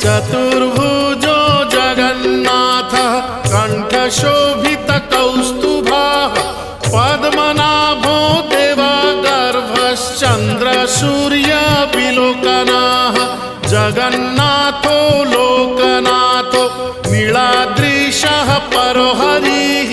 चतुर्भुजो जगन्नाथः कण्ठशोभितकौस्तुभः पद्मनाभो देवगर्भश्चन्द्रसूर्यविलोकनः जगन्नाथो लोकनाथो नीलाद्रीशः परो हरिः